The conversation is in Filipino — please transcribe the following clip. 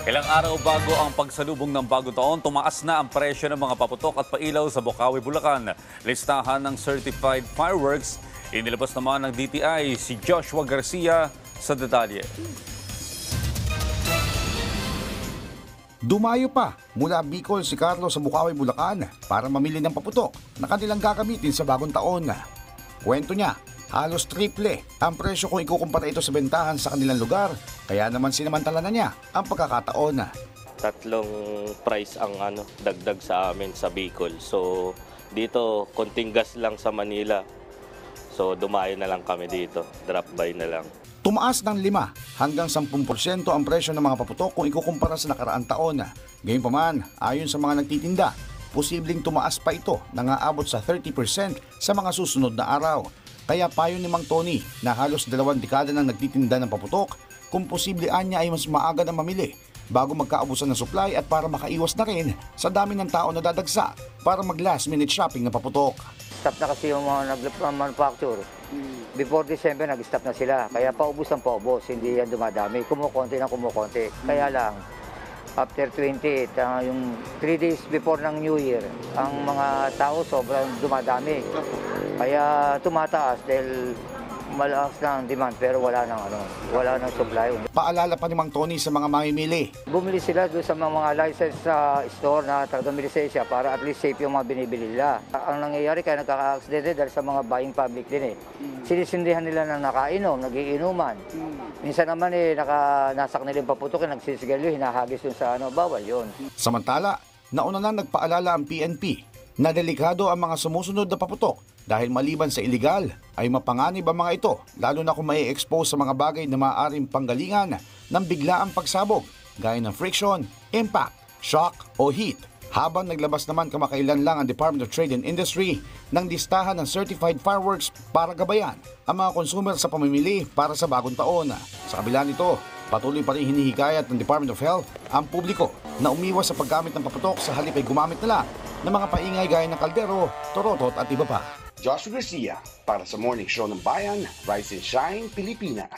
Ilang araw bago ang pagsalubong ng bagong taon, tumaas na ang presyo ng mga paputok at pailaw sa Bocaue, Bulacan. Listahan ng certified fireworks, inilabas naman ng DTI si Joshua Garcia sa detalye. Dumayo pa mula Bicol si Carlos sa Bocaue, Bulacan para mamili ng paputok na kanilang gagamitin sa bagong taon. Kwento niya, halos triple ang presyo kung ikukumpara ito sa bentahan sa kanilang lugar. Kaya naman sinamantala na niya ang pagkakataon. Tatlong price ang dagdag sa amin sa Bicol. So dito konting gas lang sa Manila. So dumayo na lang kami dito, drop by na lang. Tumaas ng 5 hanggang 10% ang presyo ng mga paputok kung ikukumpara sa nakaraang taon. Gayunpaman, ayon sa mga nagtitinda, posibleng tumaas pa ito nang aabot sa 30% sa mga susunod na araw. Kaya payo ni Mang Tony na halos 2 dekada nang nagtitinda ng paputok, kung posible anya ay mas maaga na mamili bago magkaubusan ng supply at para makaiwas na rin sa dami ng tao na dadagsa para mag last minute shopping ng paputok. Stop na kasi yung mga manufacture. Before December, nag-stop na sila. Kaya paubos ang paubos, hindi yan dumadami. Kumukonti na kumukonti. Kaya lang, after 28, yung 3 days before ng New Year, ang mga tao sobrang dumadami. Kaya tumataas dahil malakas na ang demand pero wala nang supply. Paalala pa ni Mang Tony sa mga mamimili. Bumili sila doon sa mga licensed store na taga lisensya para at least safe yung mga binibili nila. Ang nangyayari kaya nagkaka-aksidente dahil sa mga buying public din Sinisindihan nila ng nakainom, nagiinuman. Minsan naman nasak nila yung paputok, nagsisigalyo, hinahagis yung sa bawal yun. Samantala, nauna na nagpaalala ang PNP na delikado ang mga sumusunod na paputok dahil maliban sa iligal ay mapanganib ang mga ito lalo na kung may expose sa mga bagay na maaaring panggalingan ng biglaang pagsabog gaya ng friction, impact, shock o heat. Habang naglabas naman kamakailan lang ang Department of Trade and Industry ng listahan ng certified fireworks para gabayan ang mga consumer sa pamimili para sa bagong taon. Sa kabila nito, patuloy pa rin hinihikayat ng Department of Health ang publiko na umiwas sa paggamit ng paputok sa halip ay gumamit na lang ng mga paingay gaya ng kaldero, torotot at iba pa. Joshua Garcia para sa Morning Show ng Bayan, Rise and Shine, Pilipinas.